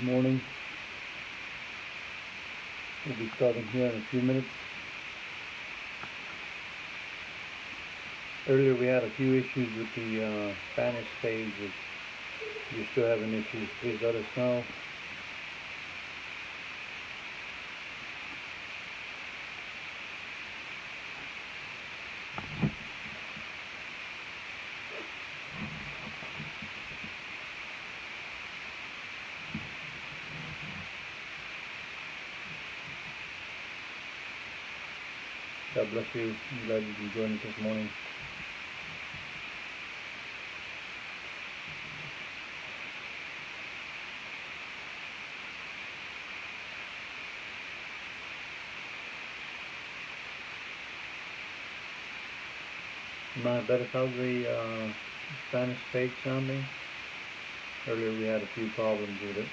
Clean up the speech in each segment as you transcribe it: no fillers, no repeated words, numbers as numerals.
Good morning. We'll be starting here in a few minutes. Earlier we had a few issues with the Spanish page. If you're still having issues, please let us know. God bless you. I'm glad you can join us this morning. How's the Spanish page sounding? Earlier we had a few problems with it.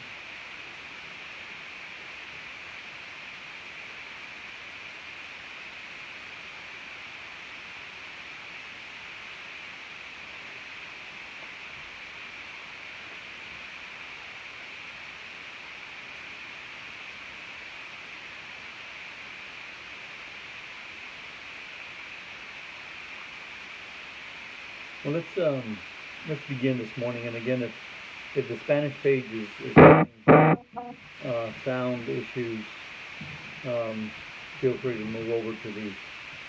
Well, let's begin this morning. And again, if the Spanish page is having sound issues, feel free to move over to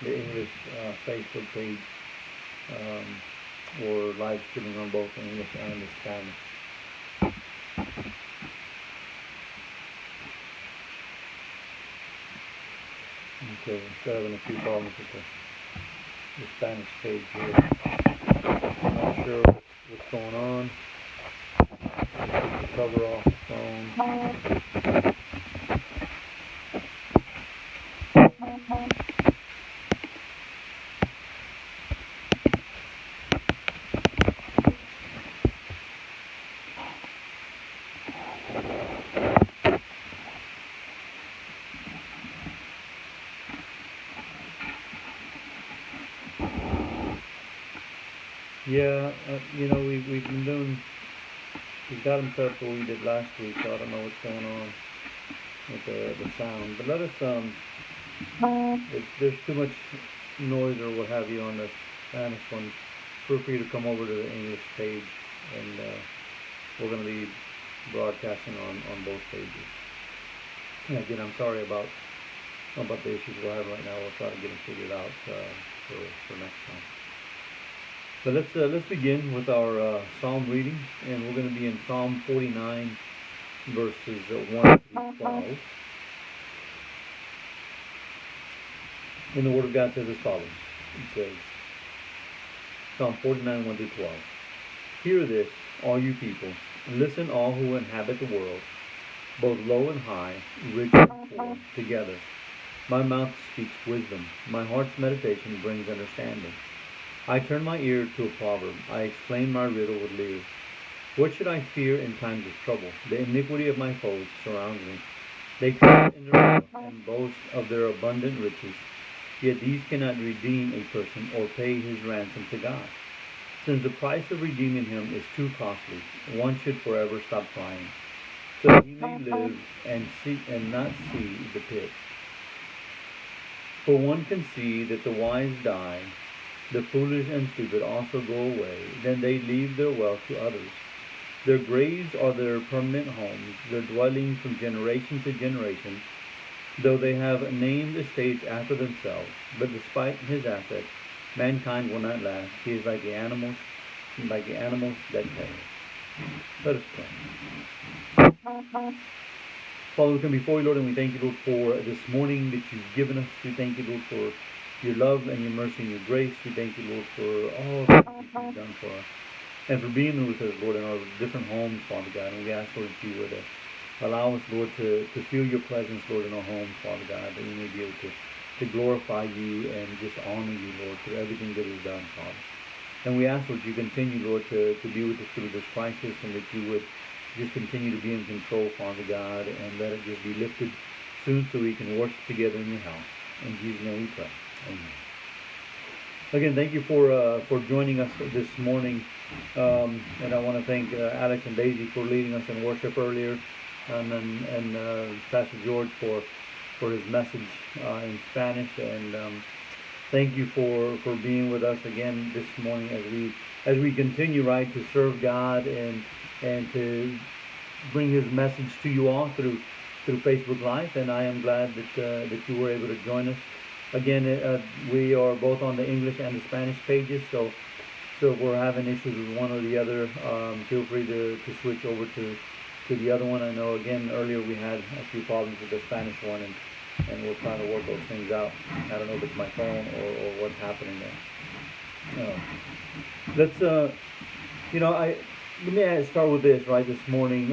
the English Facebook page, or live streaming on both English and the Spanish. Okay, still having a few problems with the Spanish page here. I'm not sure what's going on. Take the cover off the phone. Yeah, we've got them set up what we did last week, so I don't know what's going on with the sound. But let us, if there's too much noise or what have you on the Spanish one, feel free to come over to the English page, and we're going to be broadcasting on both pages. And again, I'm sorry about the issues we're having right now. We'll try to get them figured out for next time. So let's begin with our Psalm reading, and we're going to be in Psalm 49, verses 1 through 12. And the Word of God says as follows. It says, Psalm 49, 1 through 12. Hear this, all you people, and listen, all who inhabit the world, both low and high, rich and poor, together. My mouth speaks wisdom, my heart's meditation brings understanding. I turn my ear to a proverb. I explain my riddle with lyrics. What should I fear in times of trouble? The iniquity of my foes surrounds me. They trust in their wealth and boast of their abundant riches. Yet these cannot redeem a person or pay his ransom to God. Since the price of redeeming him is too costly, one should forever stop trying, so that he may live and not see the pit. For one can see that the wise die, the foolish and stupid also go away, then they leave their wealth to others. Their graves are their permanent homes, their dwellings from generation to generation, though they have named estates after themselves. But despite his assets, mankind will not last. He is like the animals that perish. Let us pray. Father, we come before you, Lord, and we thank you, Lord, for this morning that you've given us. We thank you, Lord, for your love and your mercy and your grace. We thank you, Lord, for all that you've done for us, and for being with us, Lord, in our different homes, Father God. And we ask, Lord, that you would allow us, Lord, to feel your presence, Lord, in our homes, Father God, that we may be able to glorify you and just honor you, Lord, for everything that is done, Father. And we ask, Lord, you continue, Lord, to be with us through this crisis, and that you would just continue to be in control, Father God, and let it just be lifted soon so we can worship together in your house. In Jesus' name we pray. Amen. Again, thank you for joining us this morning, and I want to thank Alex and Daisy for leading us in worship earlier. and Pastor George for his message in Spanish. And thank you for being with us again this morning as we continue, right, to serve God and to bring His message to you all through Facebook Live. And I am glad that you were able to join us. Again, we are both on the English and the Spanish pages, so if we're having issues with one or the other, feel free to switch over to the other one. I know, again, earlier we had a few problems with the Spanish one, and we're trying to work those things out. I don't know if it's my phone or what's happening there. Let's, let me start with this, right, this morning.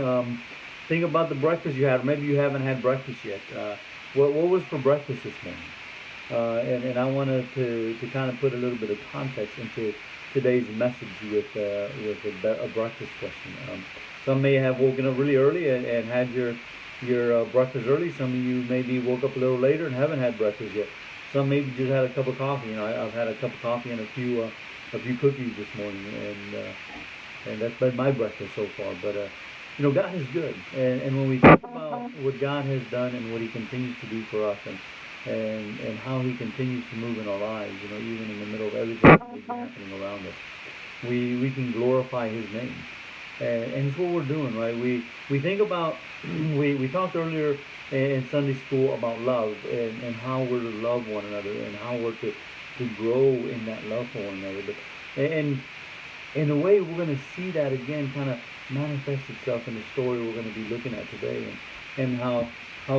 Think about the breakfast you had. Maybe you haven't had breakfast yet. What was for breakfast this morning? And I wanted to kind of put a little bit of context into today's message with a breakfast question. Some may have woken up really early and had your breakfast early. Some of you maybe woke up a little later and haven't had breakfast yet. Some maybe just had a cup of coffee. I've had a cup of coffee and a few cookies this morning, and that's been my breakfast so far. But God is good, and when we think about what God has done and what He continues to do for us, and how He continues to move in our lives, even in the middle of everything that's happening around us, we can glorify His name, and it's what we're doing, right? We think about we talked earlier in Sunday school about love and how we're to love one another and how we're to grow in that love for one another, and in a way we're going to see that again kind of manifest itself in the story we're going to be looking at today, and how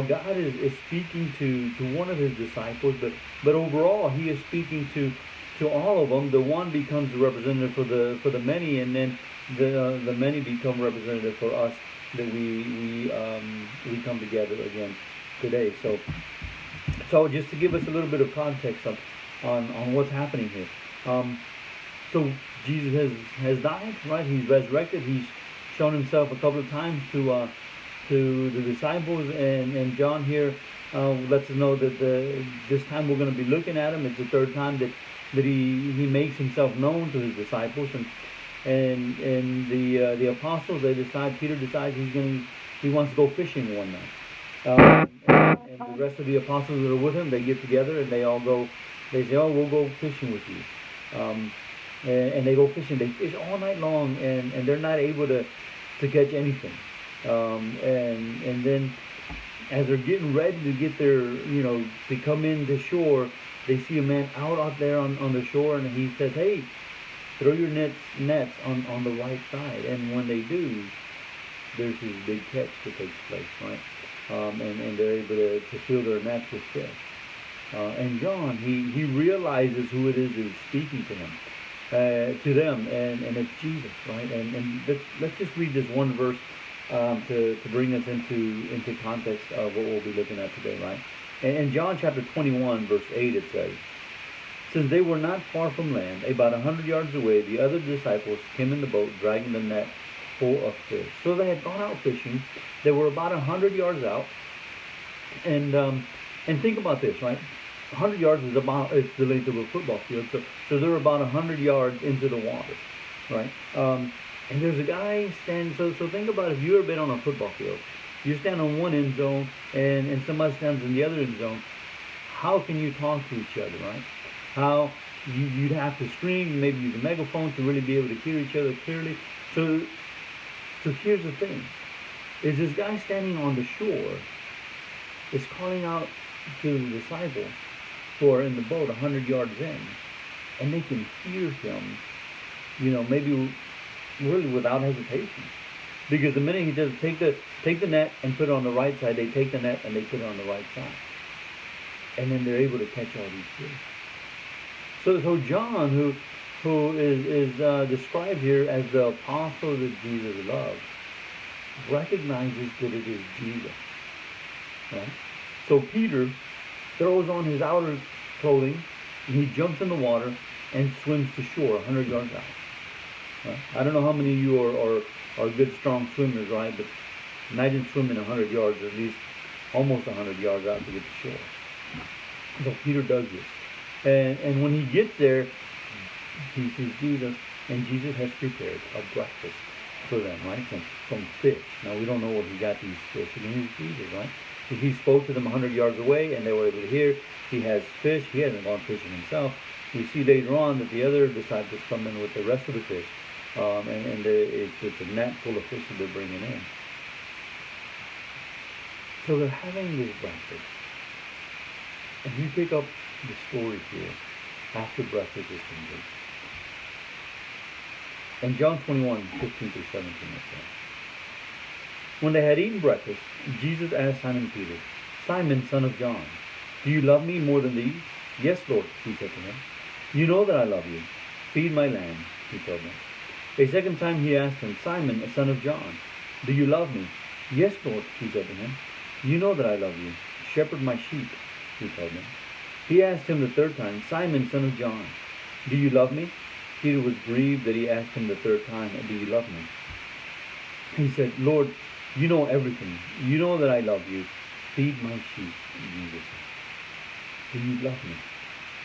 God is speaking to one of His disciples, but overall He is speaking to all of them. The one becomes the representative for the many, and then the many become representative for us, that we come together again today. So just to give us a little bit of context on what's happening here. So Jesus has died, right? He's resurrected. He's shown Himself a couple of times to the disciples, and John here lets us know that this time we're going to be looking at Him. It's the third time that he makes Himself known to His disciples, and the apostles, Peter decides he wants to go fishing one night, and the rest of the apostles that are with him, they get together and they all go. They say, "Oh, we'll go fishing with you," and they go fishing. They fish all night long, and they're not able to catch anything. And then as they're getting ready to get their, to come into shore, they see a man out there on the shore, and he says, "Hey, throw your nets on the right side." And when they do, there's this big catch that takes place, right? And they're able to fill their nets with fish. And John, he realizes who it is who's speaking to him, to them, and it's Jesus, right? And let's just read this one verse to bring us into context of what we'll be looking at today, right? And in John chapter 21, verse 8, it says, "Since they were not far from land, about 100 yards away, the other disciples came in the boat, dragging the net full of fish." So they had gone out fishing. They were about 100 yards out, and think about this, right? 100 yards is it's the length of a football field, so they're about 100 yards into the water, right? And there's a guy standing. So think about if you've ever been on a football field. You stand on one end zone, and somebody stands in the other end zone. How can you talk to each other, right? How you'd have to scream, maybe use a megaphone to really be able to hear each other clearly. So here's the thing: is this guy standing on the shore is calling out to the disciples who are in the boat 100 yards in, and they can hear him, maybe really without hesitation. Because the minute he does take the net and put it on the right side, they take the net and they put it on the right side. And then they're able to catch all these fish. So John, who is described here as the apostle that Jesus loved, recognizes that it is Jesus. Right? So Peter throws on his outer clothing, and he jumps in the water and swims to shore 100 yards out. Right? I don't know how many of you are good, strong swimmers, right? But I didn't swim in 100 yards, or at least almost 100 yards out to get to shore. So Peter does this. And when he gets there, he sees Jesus, and Jesus has prepared a breakfast for them, right? Some fish. Now, we don't know where he got these fish. Again, he was Jesus, right? He spoke to them 100 yards away, and they were able to hear. He has fish. He hasn't gone fishing himself. We see later on that the other disciples come in with the rest of the fish. It's a net full of fish that they're bringing in. So they're having this breakfast. And you pick up the story here after breakfast is complete. In John 21:15 through 17, it says, when they had eaten breakfast, Jesus asked Simon Peter, Simon, son of John, do you love me more than these? Yes, Lord, he said to him. You know that I love you. Feed my lambs, he told him. A second time he asked him, Simon, son of John, do you love me? Yes, Lord, he said to him. You know that I love you. Shepherd my sheep, he told him. He asked him the third time, Simon, son of John, do you love me? Peter was grieved that he asked him the third time, do you love me? He said, Lord, you know everything. You know that I love you. Feed my sheep, Jesus said. Do you love me?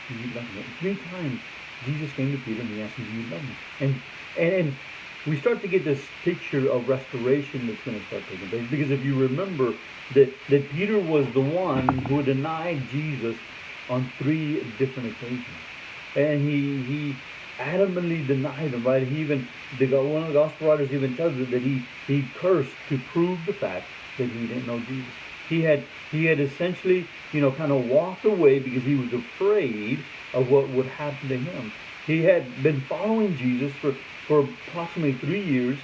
Do you love me? 3 times Jesus came to Peter and he asked him, do you love me? And we start to get this picture of restoration that's going to start taking place. Because if you remember that Peter was the one who denied Jesus on 3 different occasions. And he adamantly denied him, right? He even, one of the gospel writers even tells us that he cursed to prove the fact that he didn't know Jesus. He had essentially, kind of walked away because he was afraid of what would happen to him. He had been following Jesus for approximately 3 years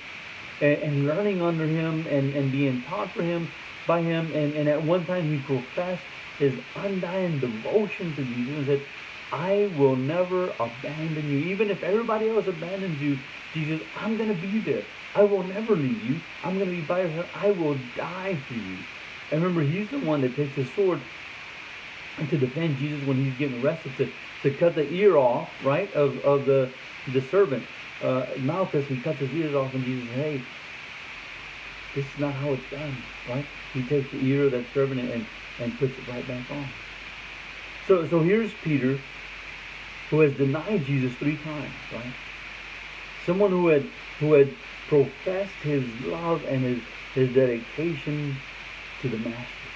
and learning under him and being taught by him. And at one time he professed his undying devotion to Jesus and said, I will never abandon you. Even if everybody else abandons you, Jesus, I'm going to be there. I will never leave you. I'm going to be by your side. I will die for you. And remember, he's the one that takes his sword to defend Jesus when he's getting arrested, to cut the ear off, right, of the servant. Malchus, he cuts his ears off, and Jesus says, hey, this is not how it's done, right? He takes the ear of that servant and puts it right back on. So here's Peter, who has denied Jesus 3 times, right? Someone who had professed his love and his dedication to the Master.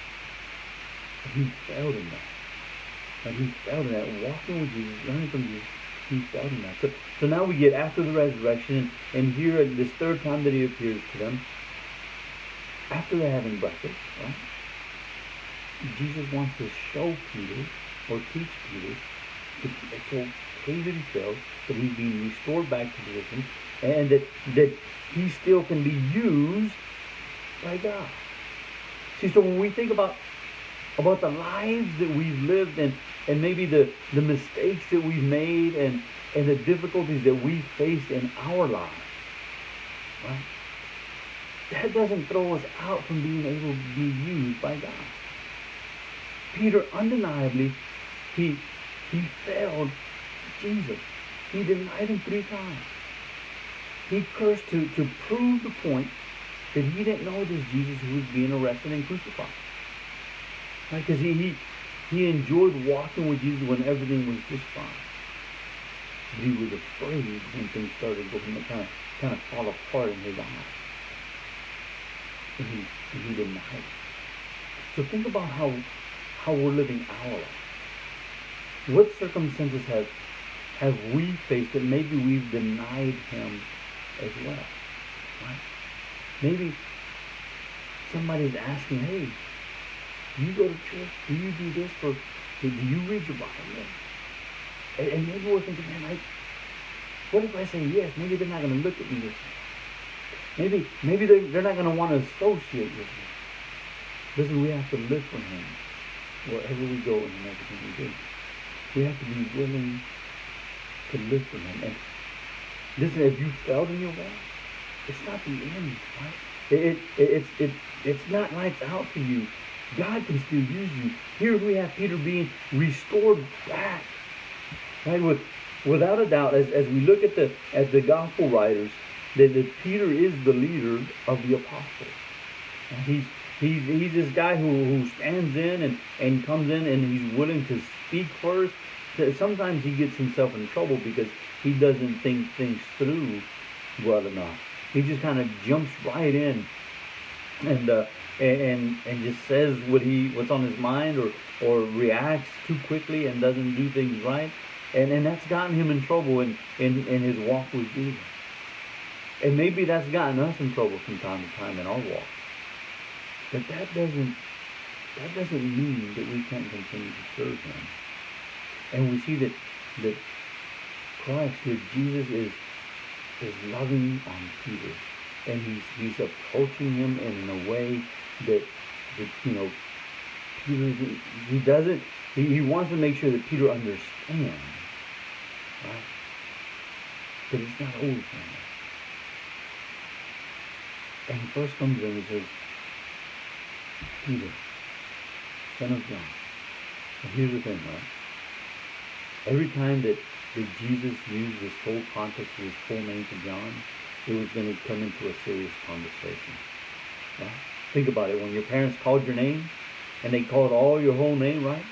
And he failed in that. And he failed in that. Walking with Jesus, learning from Jesus, he failed in that. So now we get after the resurrection, and here at this 3rd time that he appears to them, after they're having breakfast, right? Jesus wants to show Peter, or teach Peter, that it's okay that he failed, that he's being restored back to position, and that he still can be used by God. See, so when we think about the lives that we've lived and maybe the mistakes that we've made and the difficulties that we faced in our lives, right? That doesn't throw us out from being able to be used by God. Peter, undeniably, he failed Jesus. He denied him 3 times. He cursed to prove the point that he didn't know this Jesus who was being arrested and crucified. Right? Because he enjoyed walking with Jesus when everything was just fine. But he was afraid when things started to kind of fall apart in his eyes. And he denied it. So think about how we're living our life. What circumstances have we faced that maybe we've denied him as well? Right? Maybe somebody's asking, hey, do you go to church? Do you do this? Do you read your Bible? And maybe we're thinking, man, what if I say yes? Maybe they're not going to look at me this way. Maybe they're not going to want to associate with me. Listen, we have to live for him wherever we go and in everything we do. We have to be willing to live for him. And listen, if you failed in your walk, it's not the end, right? It's not lights out for you. God can still use you. Here we have Peter being restored back, right? Without a doubt, as we look at the gospel writers, that Peter is the leader of the apostles. And he's this guy who stands in and comes in and he's willing to speak first. Sometimes he gets himself in trouble because he doesn't think things through well enough. He just kind of jumps right in and just says what's on his mind, or reacts too quickly and doesn't do things right, and that's gotten him in trouble in his walk with Jesus. And maybe that's gotten us in trouble from time to time in our walk. But that doesn't mean that we can't continue to serve him. And we see that Christ here, Jesus is loving on Peter, and he's approaching him in a way that Peter he wants to make sure that Peter understands, right? But it's not always like that. And he first comes in and says, Peter, son of John. And here's the thing, right? Every time that Jesus used this whole context of his full name to John, it was going to come into a serious conversation. Right? Think about it. When your parents called your name, and they called all your whole name, right?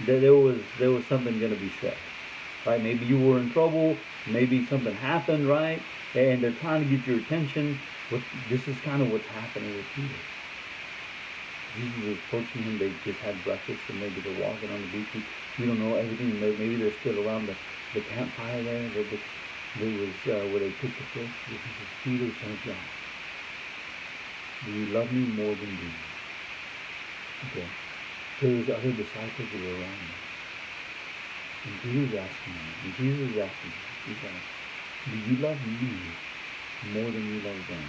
There was something going to be said, right? Maybe you were in trouble. Maybe something happened, right? And they're trying to get your attention. This is kind of what's happening with Peter. Jesus is approaching him. They just had breakfast, and maybe they're walking on the beach. We don't know everything. Maybe they're still around the campfire there. There was where they took the fish. This is Peter, son of John. Do you love me more than these? Okay. So there's other disciples that were around him. And Peter's asking him. And Jesus is asking him. He's like, do you love me more than you love them?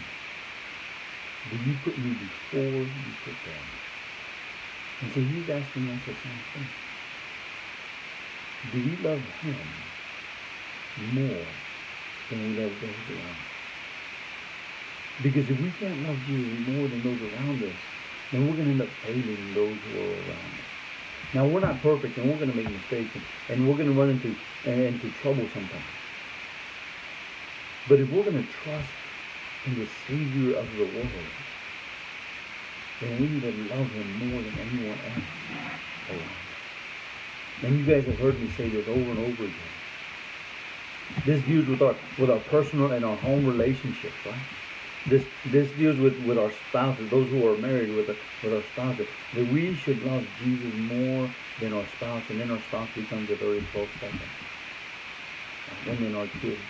Do you put me before you put them? And so he's asking us the same thing. Do we love him more than we love those around us? Because if we can't love Jesus more than those around us, then we're going to end up failing those who are around us. Now, we're not perfect, and we're going to make mistakes, and we're going to run into trouble sometimes. But if we're going to trust in the Savior of the world, then we need to love him more than anyone else around us. And you guys have heard me say this over and over again. This deals with our personal and our home relationships, right? This deals with our spouses, those who are married with our spouses. That we should love Jesus more than our spouse, and then our spouse becomes a very close second. And then our kids,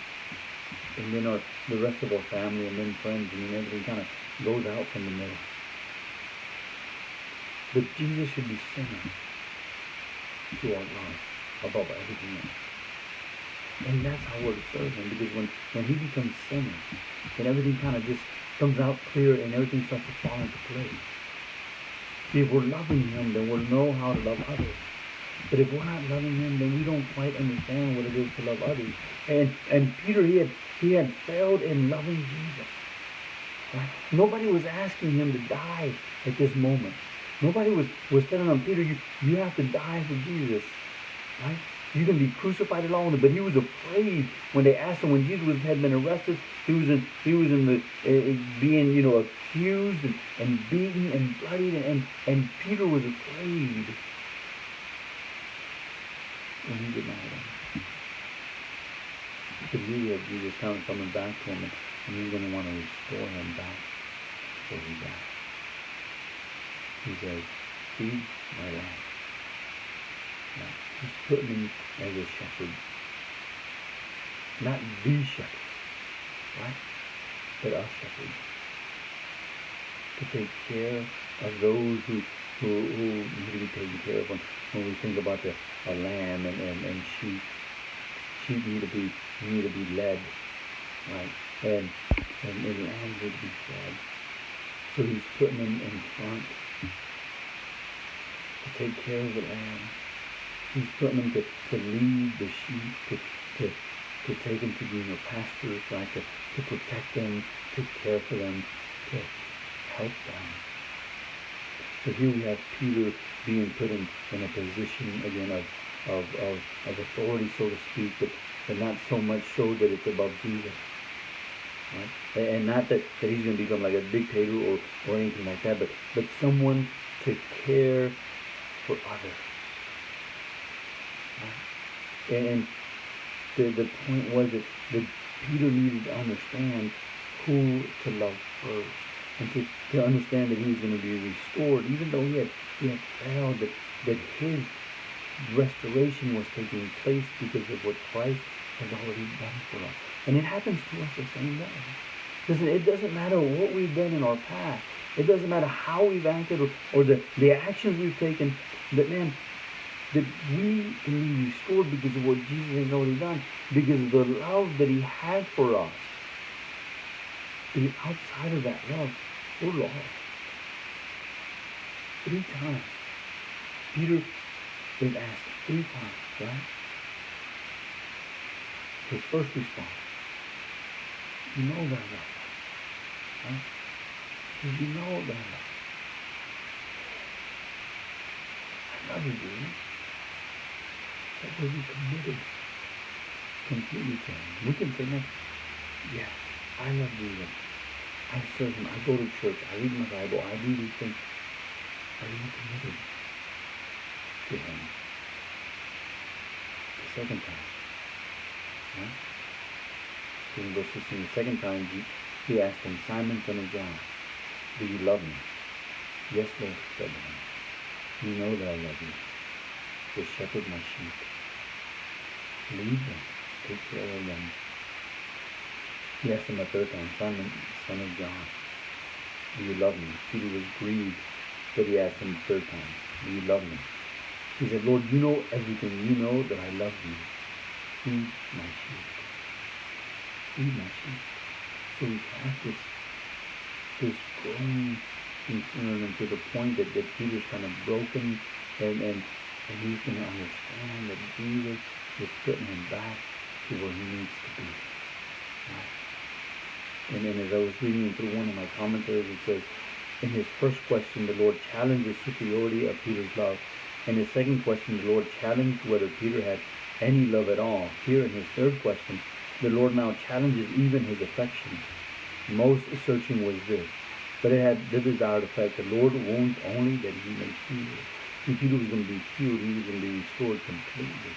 and then the rest of our family, and then friends, and everything kind of goes out from the middle. But Jesus should be center to our life above everything else. And that's how we're to serve him, because when he becomes center, then everything kind of just comes out clear and everything starts to fall into place. See, if we're loving him, then we'll know how to love others. But if we're not loving him, then we don't quite understand what it is to love others. And Peter, he had failed in loving Jesus. Right? Nobody was asking him to die at this moment. Nobody was telling him, Peter, you have to die for Jesus. Right? You can be crucified along with him. But he was afraid when they asked him, when Jesus had been arrested, he was in the being accused and beaten and bloodied, and Peter was afraid when he denied him. Because he had Jesus coming back to him, and he's going to want to restore him back before he died. He says, feed my lamb. Now, he's putting him as a shepherd. Not the shepherd, right? But a shepherd. To take care of those who need to be taken care of. When we think about a lamb and sheep, sheep need to be led, right? And lambs need to be fed. So he's putting them in front to take care of the lamb. He's putting them to lead the sheep, to take them to greener pastures, right? To protect them, to care for them, to help them. So here we have Peter being put in a position again of authority, so to speak, but not so much so that it's above Jesus. Right? And not that he's going to become like a dictator or anything like that, but someone to care for others. Right? And the point was that Peter needed to understand who to love first, and to understand that he was going to be restored, even though he had failed, that his restoration was taking place because of what Christ has already done for us. And it happens to us the same way. Listen, it doesn't matter what we've done in our past. It doesn't matter how we've acted or the actions we've taken. That, man, that we can be restored because of what Jesus has already done. Because of the love that he had for us. Because outside of that love, we're lost. 3 times. Peter is asked 3 times, right? His first response, you know that I love you. Right? Because you know that I love you, dude. That way we committed completely to him. We can say, man, yeah, I love Jesus. I serve him. I go to church. I read my Bible. I do these things. Are you committed to him? The second time. Right? In verse 16, the second time he asked him, Simon, son of John, do you love me? Yes, Lord, said him. You know that I love you. Just shepherd my sheep. Lead them. Take care of them. He asked him a third time, Simon, son of John, do you love me? Peter was grieved that he asked him the third time, do you love me? He said, Lord, you know everything. You know that I love you. Feed my sheep. Feed my sheep. So we have this growing concern, and to the point that Peter's kind of broken, and he's going to understand that Jesus is putting him back to where he needs to be. Right? And then as I was reading through one of my commentaries, it says, in his first question, the Lord challenged the superiority of Peter's love. In his second question, the Lord challenged whether Peter had any love at all. Here in his third question, the Lord now challenges even his affection. Most searching was this, but it had the desired effect. The Lord wants only that he may heal. If Peter was going to be healed, he was going to be restored completely.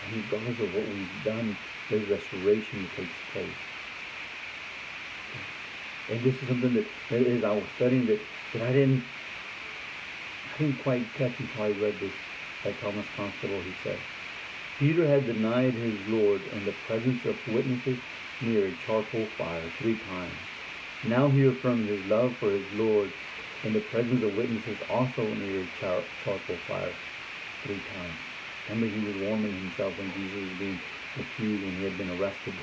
And regardless of what we've done, there's restoration that takes place. And this is something that as I was studying that I didn't quite catch until I read this by Thomas Constable. He said, Peter had denied his Lord in the presence of witnesses near a charcoal fire 3 times. Now he affirmed his love for his Lord in the presence of witnesses also near a charcoal fire 3 times. Remember, he was warming himself when Jesus was being accused and he had been arrested.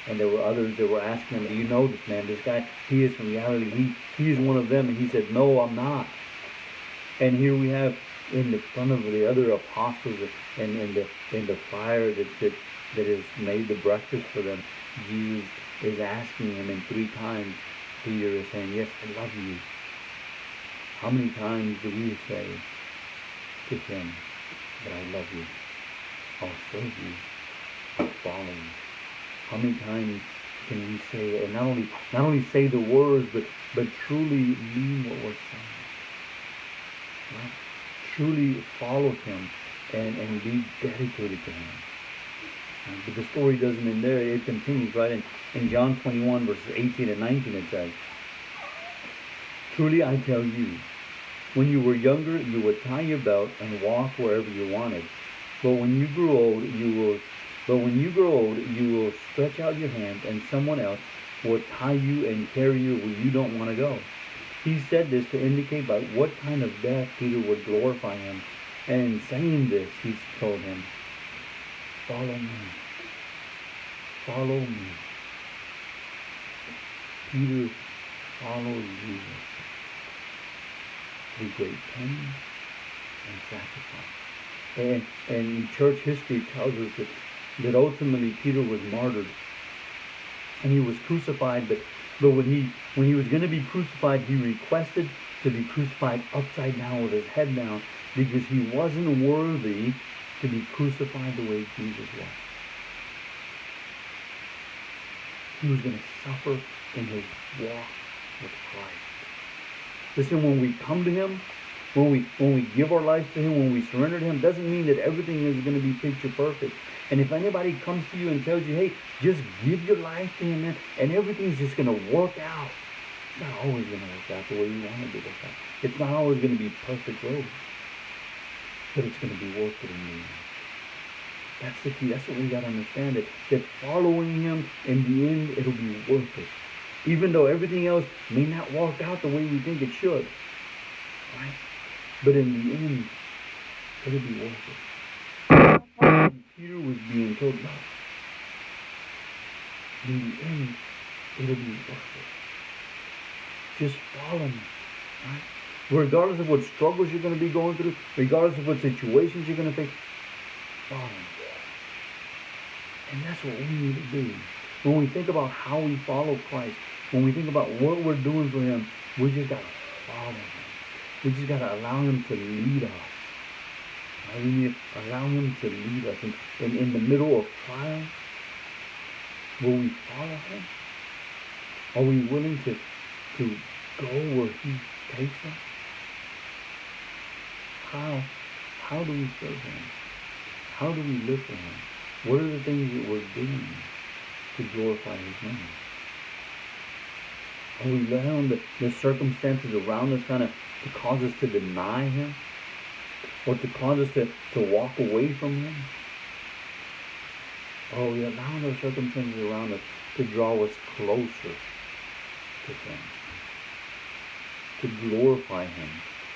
And there were others that were asking him, do you know this man? This guy, he is from Galilee. He is one of them. And he said, no, I'm not. And here we have in the front of the other apostles and in the fire that has made the breakfast for them, Jesus is asking him, and 3 times Peter is saying, yes, I love you. How many times do we say to him that I love you? I'll serve you. I'll follow you. How many times can we say it, and not only say the words, but truly mean what we're saying? Right? Truly follow him and be dedicated to him. But the story doesn't end there. It continues, right? In John 21, verses 18 and 19, it says, truly I tell you, when you were younger, you would tie your belt and walk wherever you wanted. But when you grow old, you will stretch out your hand, and someone else will tie you and carry you where you don't want to go. He said this to indicate by what kind of death Peter would glorify him. And in saying this, he told him, follow me. Follow me. Peter followed Jesus through great pain and sacrifice. And church history tells us that ultimately Peter was martyred. And he was crucified, but when he was going to be crucified, he requested to be crucified upside down with his head down, because he wasn't worthy to be crucified the way Jesus was. He was going to suffer in his walk with Christ. Listen, when we come to him, when we give our lives to him, when we surrender to him, doesn't mean that everything is going to be picture perfect. And if anybody comes to you and tells you, hey, just give your life to him, man, and everything's just going to work out. It's not always going to work out the way you want it to work out. It's not always going to be perfect road. But it's going to be worth it in the end. That's the key. That's what we got to understand. That following him, in the end, it'll be worth it. Even though everything else may not work out the way we think it should. Right? But in the end, it'll be worth it. And Peter was being told, no. In the end, it'll be worth it. Just follow me. Right? Regardless of what struggles you're going to be going through, regardless of what situations you're going to face, follow me. And that's what we need to do. When we think about how we follow Christ, when we think about what we're doing for him, we just got to follow him. We just got to allow him to lead us. Right? We need to allow him to lead us. And in the middle of trial, will we follow him? Are we willing to go where he takes us? How do we serve him? How do we live for him? What are the things that we're doing to glorify his name? Are we allowing the circumstances around us kind of to cause us to deny him? Or to cause us to walk away from him? Or are we allowing those circumstances around us to draw us closer to him? To glorify him?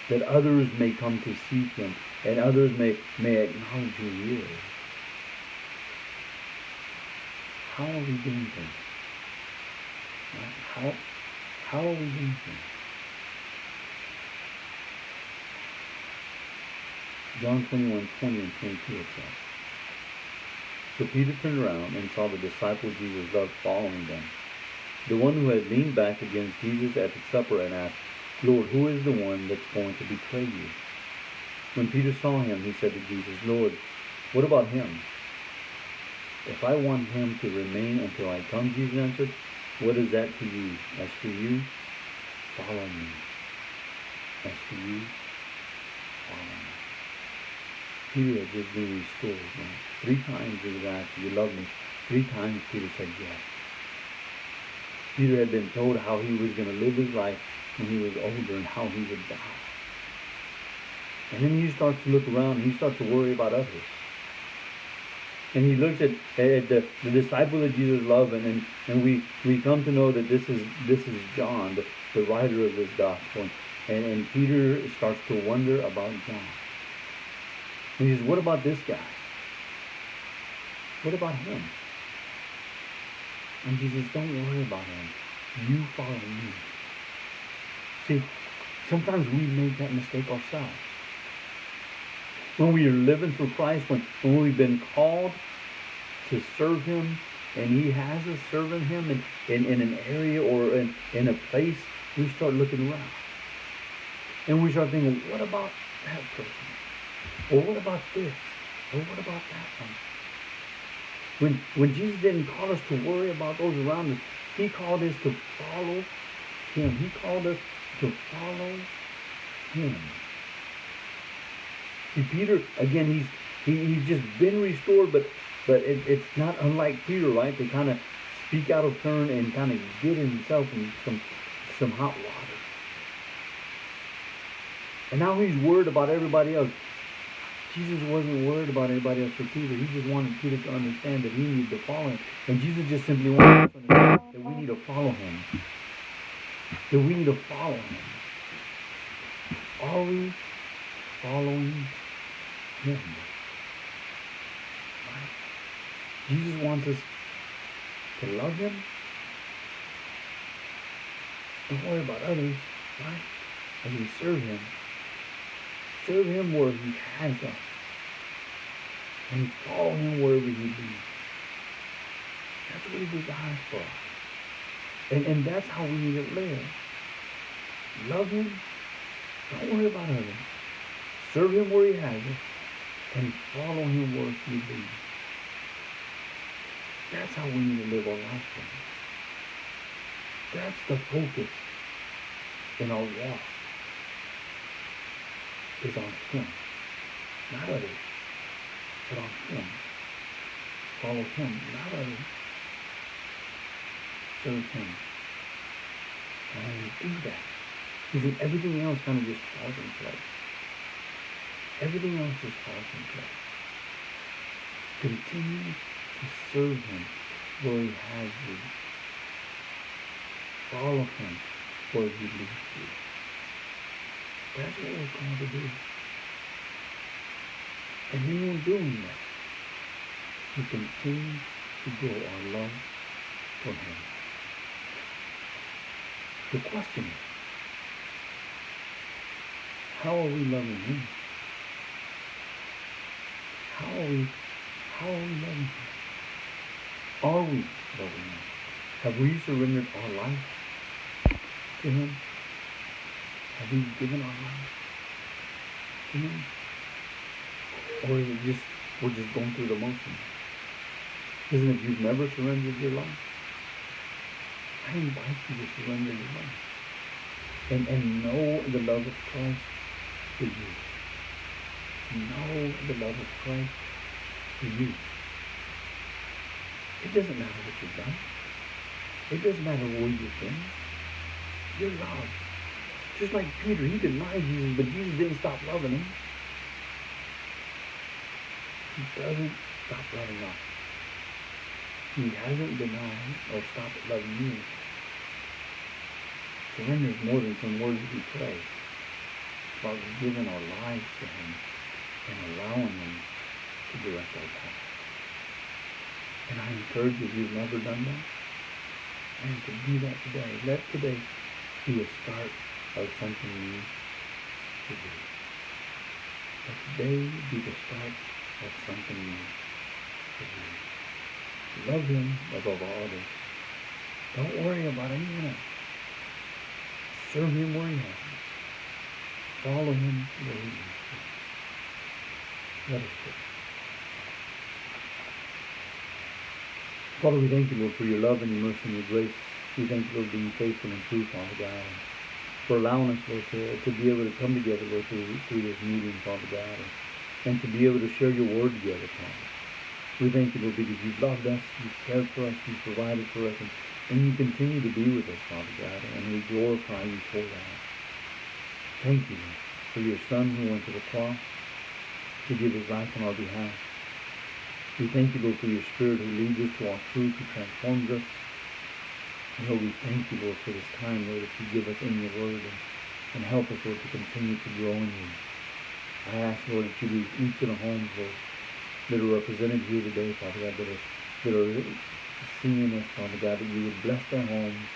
That others may come to seek him, and others may acknowledge who he is. How are we doing things? Right? How are we doing things? John 21:20 and 22 it says. So Peter turned around and saw the disciple Jesus loved following them. The one who had leaned back against Jesus at the supper and asked, Lord, who is the one that's going to betray you? When Peter saw him, he said to Jesus, Lord, what about him? If I want him to remain until I come, Jesus answered, what is that to you? As for you, follow me. As for you, follow me. Peter had just been restored. Man. 3 times he was asked, you love me. 3 times Peter said yes. Peter had been told how he was going to live his life when he was older and how he would die. And then he starts to look around and he starts to worry about others. And he looks at the disciple that Jesus loved, and we come to know that this is John, the writer of this gospel. And Peter starts to wonder about John. And he says, what about this guy? What about him? And Jesus, don't worry about him. You follow me. See, sometimes we make that mistake ourselves. When we are living for Christ, when we've been called to serve him, and he has us serving him in an area or in a place, we start looking around. And we start thinking, what about that person? Or what about this? Or what about that one? When Jesus didn't call us to worry about those around us, he called us to follow him. He called us to follow him. See, Peter, again, he's just been restored, but it's not unlike Peter, right? To kind of speak out of turn and kind of get himself in some hot water. And now he's worried about everybody else. Jesus wasn't worried about anybody else for Peter. He just wanted Peter to understand that he needed to follow him. And Jesus just simply wanted us to understand that we need to follow him. That we need to follow him. Are we following him? Right? Jesus wants us to love him. Don't worry about others, right? As we serve him. Serve him where he has us. And follow him wherever he leads. That's what he desires for us. And that's how we need to live. Love him. Don't worry about others. Serve him where he has us. And follow him where he leads. That's how we need to live our life for him. That's the focus in our walk. Is on him. Not others, but on him. Follow Him, not others. Serve Him. And when you do that, then everything else kind of just falls in place. Everything else just falls in place. Continue to serve Him where He has you. Follow Him where He leads you. That's what we're called to do. And then in doing that, we continue to grow our love for Him. The question is, how are we loving Him? How are we loving Him? Are we loving Him? Have we surrendered our life to Him? Have we given our life to Him? Or is it just, we're just going through the motions? Isn't it you've never surrendered your life? I invite you to surrender your life. And know the love of Christ for you. Know the love of Christ for you. It doesn't matter what you've done. It doesn't matter where you've been. You're loved. Just like Peter, he denied Jesus, but Jesus didn't stop loving him. He doesn't stop loving us. He hasn't denied or stopped loving you. Surrender is more than some words we pray. It's about giving our lives to Him and allowing Him to direct our path. And I encourage you, if you've never done that, and to do that today. Let today be a start of something new to do. Let today be the start of something new to do. Love Him above all others. Don't worry about anyone else. Serve Him where He has you. Follow Him where He leads you. Let us pray. Father, we thank you, Lord, for your love and your mercy and your grace. We thank you, Lord, for being faithful and true, Father God, and for allowing us, Lord, to be able to come together, Lord, through this meeting, Father God, and to be able to share your word together, Father. We thank you, Lord, because you've loved us, you've cared for us, you've provided for us, and you continue to be with us, Father God, and we glorify you for that. Thank you, Lord, for your Son who went to the cross to give His life on our behalf. We thank you, Lord, for your Spirit who leads us to all truth, who transforms us. And Lord, we thank you, Lord, for this time, Lord, that you give us in your word and help us, Lord, to continue to grow in you. I ask, Lord, that you lead each of the homes, Lord, that are represented here today, Father God, that are seeing us, Father God, that you would bless their homes,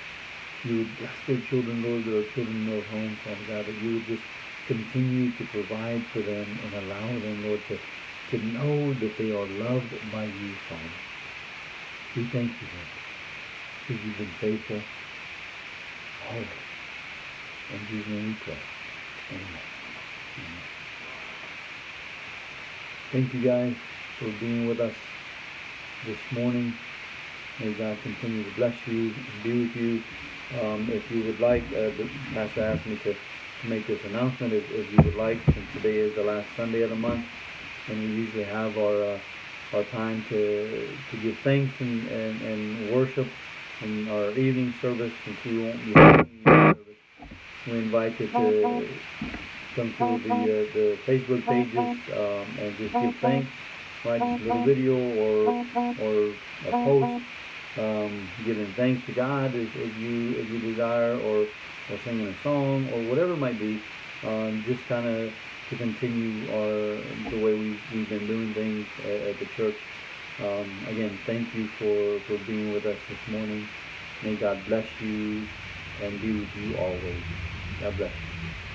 you would bless their children, Lord, that are children in those homes, Father God, that you would just continue to provide for them and allow them, Lord, to know that they are loved by you, Father. We thank you, Lord, because you've been faithful always. In Jesus' name we pray. Amen. Amen. Thank you guys for being with us this morning. May God continue to bless you and be with you. If you would like, the pastor asked me to make this announcement. If you would like, since today is the last Sunday of the month, and we usually have our time to give thanks and worship in our evening service, since we won't be having evening service, we invite you to come to the Facebook pages and just give thanks, right? Just a little video or a post giving thanks to God if you desire, or singing a song or whatever it might be, just kind of to continue the way we've been doing things at the church. Again, thank you for being with us this morning. May God bless you and be with you always. God bless you.